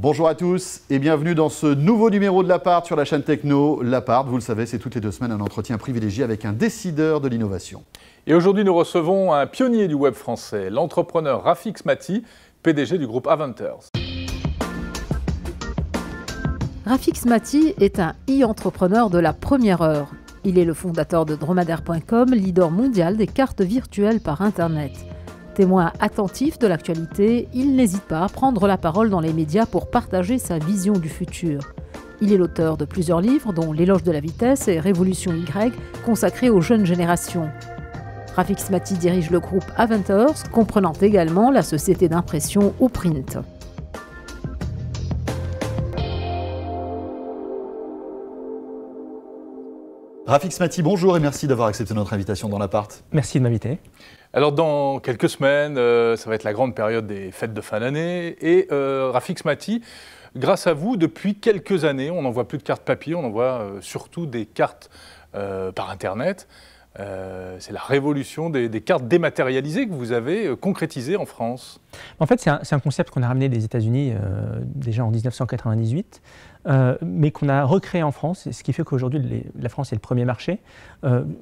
Bonjour à tous et bienvenue dans ce nouveau numéro de l'Appart sur la chaîne Techno. L'Appart, vous le savez, c'est toutes les 2 semaines un entretien privilégié avec un décideur de l'innovation. Et aujourd'hui, nous recevons un pionnier du web français, l'entrepreneur Rafik Smati, PDG du groupe Aventers. Rafik Smati est un e-entrepreneur de la première heure. Il est le fondateur de dromadaire.com, leader mondial des cartes virtuelles par Internet. Témoin attentif de l'actualité, il n'hésite pas à prendre la parole dans les médias pour partager sa vision du futur. Il est l'auteur de plusieurs livres, dont L'éloge de la vitesse et Révolution Y, consacrés aux jeunes générations. Rafik Smati dirige le groupe Aventers, comprenant également la société d'impression Oprint. Rafik Smati, bonjour et merci d'avoir accepté notre invitation dans l'Appart. Merci de m'inviter. Alors dans quelques semaines, ça va être la grande période des fêtes de fin d'année. Et Rafik Smati, grâce à vous, depuis quelques années, on n'envoie plus de cartes papier, on envoie surtout des cartes par Internet. C'est la révolution des cartes dématérialisées que vous avez concrétisées en France. En fait, c'est un concept qu'on a ramené des États-Unis déjà en 1998, mais qu'on a recréé en France, ce qui fait qu'aujourd'hui, la France est le premier marché,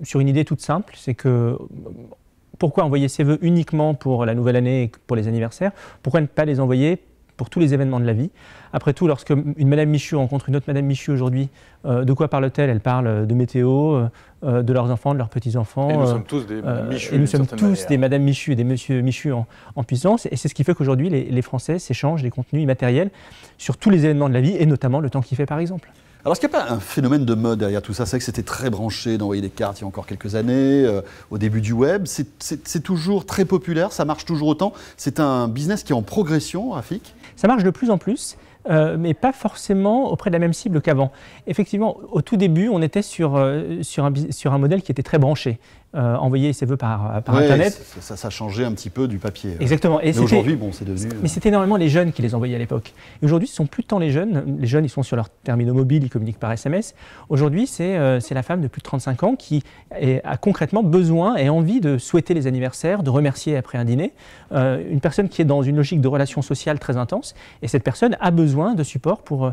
sur une idée toute simple, c'est que pourquoi envoyer ses vœux uniquement pour la nouvelle année et pour les anniversaires? Pourquoi ne pas les envoyer pour tous les événements de la vie? Après tout, lorsque une Madame Michu rencontre une autre Madame Michu aujourd'hui, de quoi parle-t-elle? Elle parle de météo, de leurs enfants, de leurs petits-enfants. Et nous sommes tous des Michu. Et nous sommes tous des Madame Michu et des Monsieur Michu en puissance. Et c'est ce qui fait qu'aujourd'hui, les Français s'échangent des contenus immatériels sur tous les événements de la vie, et notamment le temps qu'il fait, par exemple. Alors, est-ce qu'il n'y a pas un phénomène de mode derrière tout ça? C'est vrai que c'était très branché d'envoyer des cartes il y a encore quelques années, au début du web. C'est toujours très populaire, ça marche toujours autant. C'est un business qui est en progression, Rafik? Ça marche de plus en plus, mais pas forcément auprès de la même cible qu'avant. Effectivement, au tout début, on était sur un modèle qui était très branché. Envoyer ses vœux par Internet. Ça a changé un petit peu du papier. Exactement. Mais aujourd'hui, bon, c'est devenu... Mais c'était énormément les jeunes qui les envoyaient à l'époque. Et aujourd'hui, ce ne sont plus tant les jeunes. Les jeunes, ils sont sur leur terminaux mobiles, ils communiquent par SMS. Aujourd'hui, c'est la femme de plus de 35 ans qui a concrètement besoin et envie de souhaiter les anniversaires, de remercier après un dîner. Une personne qui est dans une logique de relation sociale très intense. Et cette personne a besoin de support pour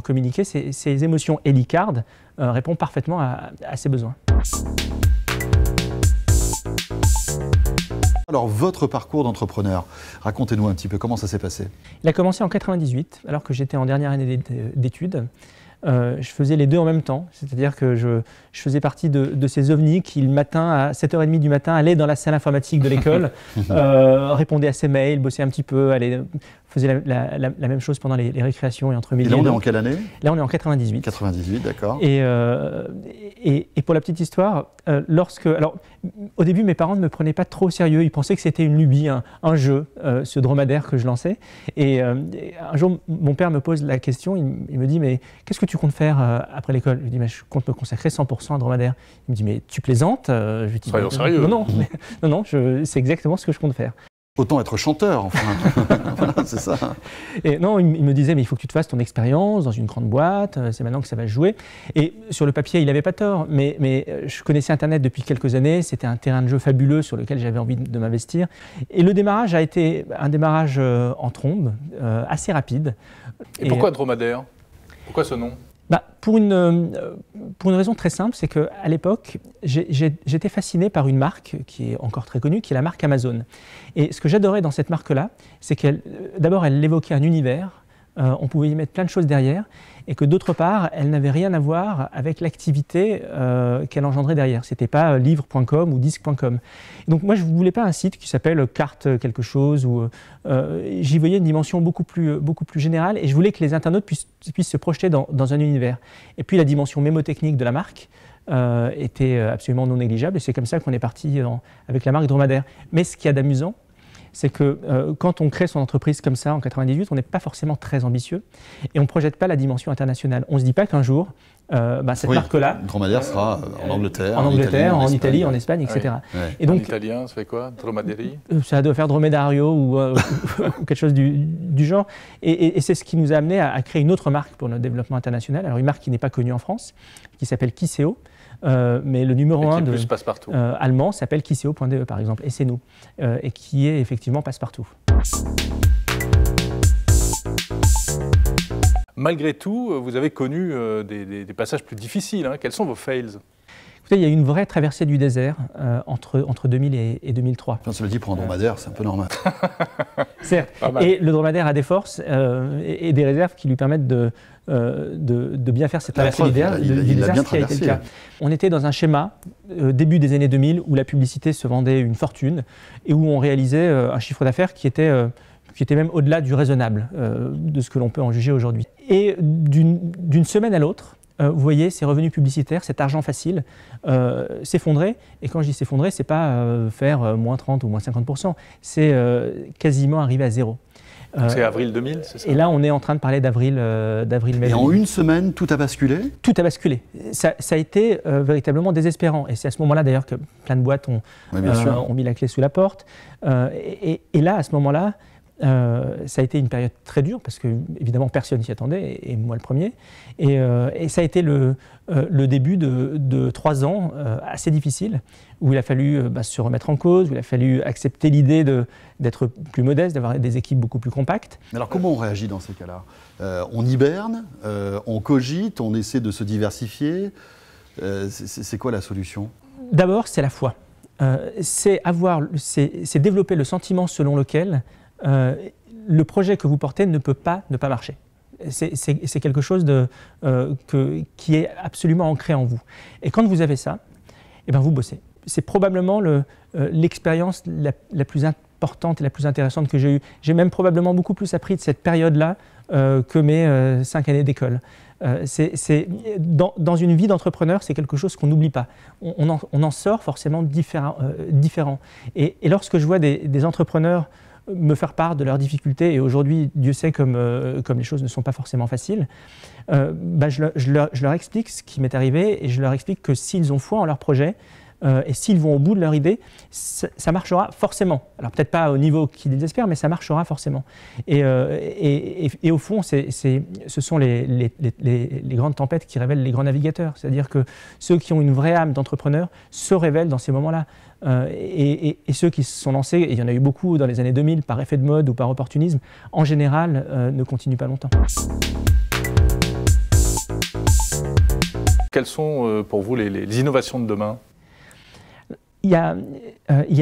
communiquer ses émotions. Et l'e-card répond parfaitement à ses besoins. Alors, votre parcours d'entrepreneur, racontez-nous un petit peu comment ça s'est passé. Il a commencé en 98, alors que j'étais en dernière année d'études. Je faisais les deux en même temps, c'est-à-dire que je faisais partie de ces ovnis qui, le matin, à 7h30 du matin, allaient dans la salle informatique de l'école, répondaient à ses mails, bossaient un petit peu, faisaient la même chose pendant les récréations et entre midi. Et là, on est en quelle année? Là, on est en 98. 98, d'accord. Et pour la petite histoire, au début, mes parents ne me prenaient pas trop au sérieux. Ils pensaient que c'était une lubie, un jeu, ce dromadaire que je lançais. Et un jour, mon père me pose la question, il me dit « Mais qu'est-ce que tu comptes faire après l'école ?» Je lui dis « Je compte me consacrer 100% à dromadaire. » Il me dit « Mais tu plaisantes ?» Je lui dis « Soyons sérieux. Non, c'est exactement ce que je compte faire. » Autant être chanteur, enfin. Voilà, c'est ça. Et non, il me disait, mais il faut que tu te fasses ton expérience dans une grande boîte, c'est maintenant que ça va se jouer. Et sur le papier, il n'avait pas tort, mais je connaissais Internet depuis quelques années, c'était un terrain de jeu fabuleux sur lequel j'avais envie de m'investir. Et le démarrage a été un démarrage en trombe, assez rapide. Et pourquoi dromadaire? Pourquoi ce nom? Pour une raison très simple, c'est qu'à l'époque, j'étais fasciné par une marque qui est encore très connue, qui est la marque Amazon. Et ce que j'adorais dans cette marque-là, c'est d'abord, elle évoquait un univers, on pouvait y mettre plein de choses derrière, et que d'autre part, elle n'avait rien à voir avec l'activité qu'elle engendrait derrière. Ce n'était pas livre.com ou disque.com. Donc moi, je ne voulais pas un site qui s'appelle carte quelque chose, j'y voyais une dimension beaucoup plus générale, et je voulais que les internautes puissent se projeter dans un univers. Et puis la dimension mémotechnique de la marque était absolument non négligeable, et c'est comme ça qu'on est parti avec la marque Dromadaire. Mais ce qu'il y a d'amusant, c'est que quand on crée son entreprise comme ça en 98, on n'est pas forcément très ambitieux et on ne projette pas la dimension internationale. On ne se dit pas qu'un jour, cette marque-là... Dromadaire sera en Angleterre, en Italie, en Espagne, etc. Oui. Et donc, en italien, ça fait quoi? Dromaderie? Ça doit faire dromedario ou quelque chose du genre. Et c'est ce qui nous a amené à créer une autre marque pour notre développement international. Alors une marque qui n'est pas connue en France, qui s'appelle Kiseo. Mais le numéro 1 allemand s'appelle Kiseo.de par exemple, et c'est nous, et qui est effectivement passe-partout. Malgré tout, vous avez connu des passages plus difficiles. Hein. Quels sont vos fails? Écoutez, il y a eu une vraie traversée du désert entre 2000 et 2003. Enfin, cela dit, pour un dromadaire, c'est un peu normal. Certes. Et le dromadaire a des forces et des réserves qui lui permettent de bien faire cette traversée du désert, ce qui a été le cas. On était dans un schéma, début des années 2000, où la publicité se vendait une fortune et où on réalisait un chiffre d'affaires qui était même au-delà du raisonnable, de ce que l'on peut en juger aujourd'hui. Et d'une semaine à l'autre, vous voyez ces revenus publicitaires, cet argent facile, s'effondrer. Et quand je dis s'effondrer, ce n'est pas faire moins 30 ou moins 50%, c'est quasiment arriver à zéro. C'est avril 2000, c'est ça? Et là, on est en train de parler d'avril-mai. Et en une semaine, tout a basculé? Tout a basculé. Ça a été véritablement désespérant. Et c'est à ce moment-là, d'ailleurs, que plein de boîtes ont mis la clé sous la porte. Et là, à ce moment-là, ça a été une période très dure parce que évidemment personne s'y attendait et moi le premier et ça a été le début de 3 ans assez difficiles où il a fallu se remettre en cause, où il a fallu accepter l'idée d'être plus modeste, d'avoir des équipes beaucoup plus compactes. Mais alors comment on réagit dans ces cas-là? On hiberne, on cogite, on essaie de se diversifier. C'est quoi la solution? D'abord, c'est la foi. C'est développer le sentiment selon lequel le projet que vous portez ne peut pas ne pas marcher. C'est quelque chose qui est absolument ancré en vous. Et quand vous avez ça, eh ben vous bossez. C'est probablement l'expérience la plus importante et la plus intéressante que j'ai eue. J'ai même probablement beaucoup plus appris de cette période-là que mes 5 années d'école. Dans une vie d'entrepreneur, c'est quelque chose qu'on n'oublie pas. On en sort forcément différent. Et lorsque je vois des entrepreneurs me faire part de leurs difficultés, et aujourd'hui, Dieu sait comme les choses ne sont pas forcément faciles, je leur explique ce qui m'est arrivé et je leur explique que s'ils ont foi en leur projet et s'ils vont au bout de leur idée, ça marchera forcément. Alors peut-être pas au niveau qu'ils espèrent, mais ça marchera forcément. Et au fond, ce sont les grandes tempêtes qui révèlent les grands navigateurs. C'est-à-dire que ceux qui ont une vraie âme d'entrepreneur se révèlent dans ces moments-là. Et ceux qui se sont lancés, et il y en a eu beaucoup dans les années 2000 par effet de mode ou par opportunisme, en général ne continuent pas longtemps. Quelles sont pour vous les innovations de demain? Il y a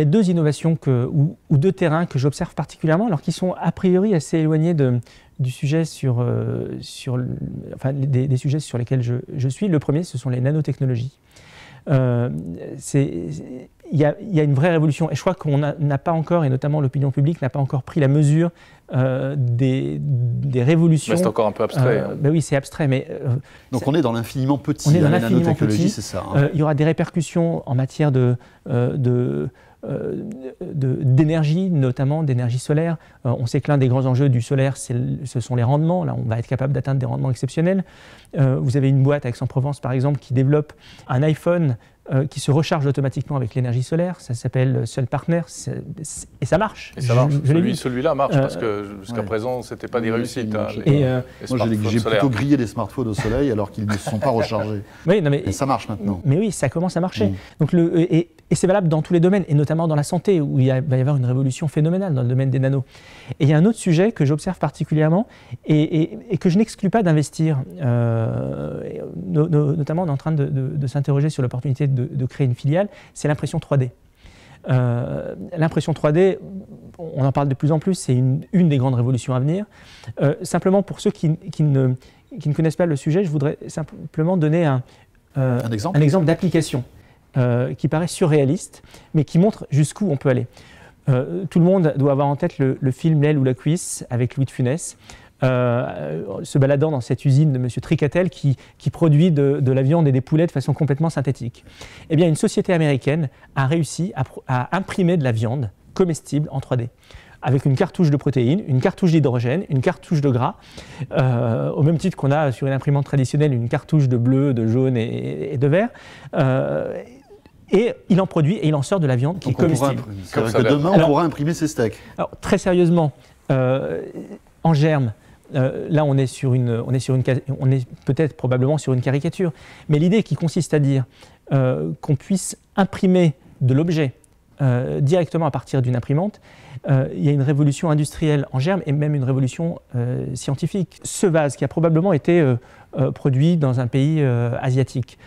2 innovations ou 2 terrains que j'observe particulièrement, alors qui sont a priori assez éloignés du sujet des sujets sur lesquels je suis. Le premier, ce sont les nanotechnologies. Il y a une vraie révolution et je crois qu'on n'a pas encore, et notamment l'opinion publique n'a pas encore pris la mesure des révolutions. C'est encore un peu abstrait. Oui, c'est abstrait. Mais, donc on est dans l'infiniment petit. On est dans l'infiniment petit. C'est ça. Il y aura des répercussions en matière d'énergie, notamment d'énergie solaire. On sait que l'un des grands enjeux du solaire, ce sont les rendements. Là, on va être capable d'atteindre des rendements exceptionnels. Vous avez une boîte à Aix-en-Provence, par exemple, qui développe un iPhone qui se recharge automatiquement avec l'énergie solaire. Ça s'appelle Sun Partner et ça marche. Et ça marche. Celui-là marche parce que jusqu'à présent, ce n'était pas des réussites. Moi, j'ai plutôt grillé des smartphones au soleil alors qu'ils ne se sont pas rechargés. Oui, non, mais, et ça marche maintenant. Mais oui, ça commence à marcher. Donc et c'est valable dans tous les domaines, et notamment dans la santé, où il va y avoir une révolution phénoménale dans le domaine des nanos. Et il y a un autre sujet que j'observe particulièrement et que je n'exclus pas d'investir. Notamment, on est en train de s'interroger sur l'opportunité de créer une filiale, c'est l'impression 3D. L'impression 3D, on en parle de plus en plus, c'est une des grandes révolutions à venir. Simplement, pour ceux qui ne connaissent pas le sujet, je voudrais simplement donner un exemple d'application qui paraît surréaliste, mais qui montre jusqu'où on peut aller. Tout le monde doit avoir en tête le film L'aile ou la cuisse avec Louis de Funès, se baladant dans cette usine de M. Tricatel qui produit de la viande et des poulets de façon complètement synthétique. Eh bien, une société américaine a réussi à imprimer de la viande comestible en 3D, avec une cartouche de protéines, une cartouche d'hydrogène, une cartouche de gras, au même titre qu'on a sur une imprimante traditionnelle une cartouche de bleu, de jaune et de vert. Et il en produit et il en sort de la viande qui est comestible. C'est-à-dire que demain, on pourra imprimer ses steaks. Alors, très sérieusement, en germe, là on est peut-être probablement sur une caricature, mais l'idée qui consiste à dire qu'on puisse imprimer de l'objet directement à partir d'une imprimante, il y a une révolution industrielle en germe et même une révolution scientifique. Ce vase qui a probablement été produit dans un pays asiatique,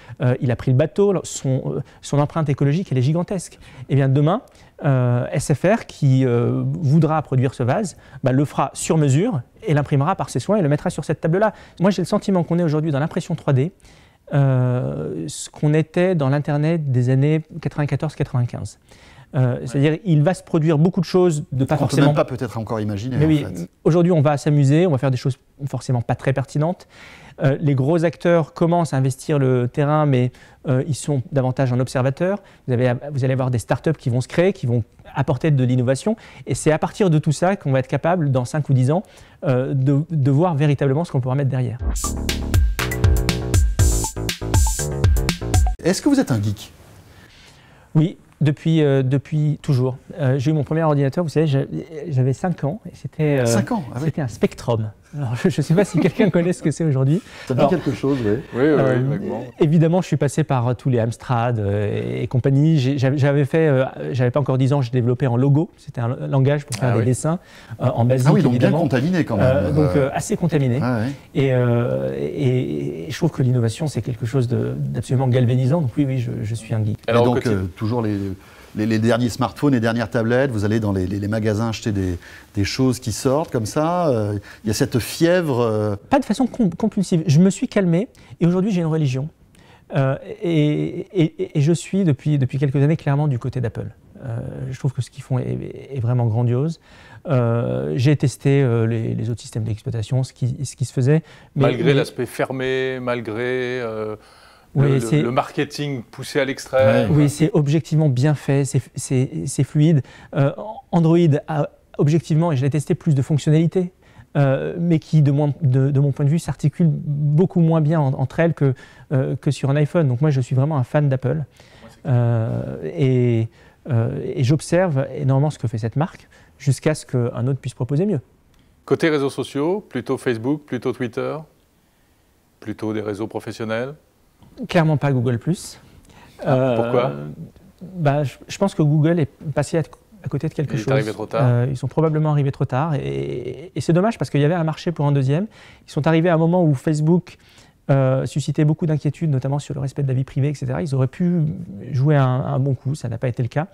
il a pris le bateau, son empreinte écologique elle est gigantesque. Et bien demain, SFR qui voudra produire ce vase, le fera sur mesure et l'imprimera par ses soins et le mettra sur cette table-là. Moi j'ai le sentiment qu'on est aujourd'hui dans l'impression 3D, ce qu'on était dans l'Internet des années 94-95. C'est-à-dire il va se produire beaucoup de choses de pas forcément... On ne peut même pas peut-être encore imaginer. Mais en oui, fait. Aujourd'hui on va s'amuser, on va faire des choses forcément pas très pertinentes. Les gros acteurs commencent à investir le terrain, mais ils sont davantage en observateurs. Vous allez avoir des startups qui vont se créer, qui vont apporter de l'innovation. Et c'est à partir de tout ça qu'on va être capable, dans 5 ou 10 ans, de voir véritablement ce qu'on pourra mettre derrière. Est-ce que vous êtes un geek? Oui. Depuis toujours. J'ai eu mon premier ordinateur, vous savez, j'avais 5 ans. Et c'était 5 ans, ah oui. C'était un Spectrum. Alors, je ne sais pas si quelqu'un connaît ce que c'est aujourd'hui. Ça dit quelque chose, oui. Oui, vaguement. Évidemment, je suis passé par tous les Amstrad et compagnie. J'avais pas encore 10 ans, j'ai développé en Logo. C'était un langage pour faire des dessins en basique. Ah oui, donc bien évidemment. contaminé quand même. Donc assez contaminé. Ah ouais. Et je trouve que l'innovation, c'est quelque chose d'absolument galvanisant. Donc oui, je suis un geek. Alors, et donc, toujours les derniers smartphones, les dernières tablettes, vous allez dans les magasins acheter des choses qui sortent comme ça. Il y a cette fièvre. Pas de façon compulsive. Je me suis calmé et aujourd'hui j'ai une religion. Et je suis depuis quelques années clairement du côté d'Apple. Je trouve que ce qu'ils font est vraiment grandiose. J'ai testé les autres systèmes d'exploitation, ce qui se faisait. Malgré l'aspect fermé, malgré... Oui, le marketing poussé à l'extrême. Oui, c'est objectivement bien fait, c'est fluide. Android a objectivement, et je l'ai testé, plus de fonctionnalités, mais qui, de mon point de vue, s'articulent beaucoup moins bien entre elles que sur un iPhone. Donc moi, je suis vraiment un fan d'Apple. Et j'observe énormément ce que fait cette marque, jusqu'à ce qu'un autre puisse proposer mieux. Côté réseaux sociaux, plutôt Facebook, plutôt Twitter, plutôt des réseaux professionnels? Clairement pas Google+. Pourquoi? Je pense que Google est passé à côté de quelque chose. Il est arrivé trop tard. Ils sont probablement arrivés trop tard. Et c'est dommage parce qu'il y avait un marché pour un deuxième. Ils sont arrivés à un moment où Facebook suscitait beaucoup d'inquiétudes, notamment sur le respect de la vie privée, etc. Ils auraient pu jouer un bon coup. Ça n'a pas été le cas.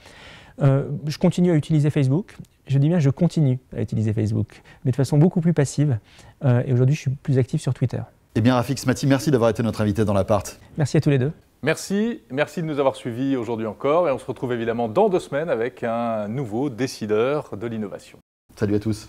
Je continue à utiliser Facebook. Je dis bien je continue à utiliser Facebook, mais de façon beaucoup plus passive. Et aujourd'hui, je suis plus actif sur Twitter. Eh bien, Rafik Smati, merci d'avoir été notre invité dans l'appart. Merci à tous les deux. Merci de nous avoir suivis aujourd'hui encore. Et on se retrouve évidemment dans 2 semaines avec un nouveau décideur de l'innovation. Salut à tous.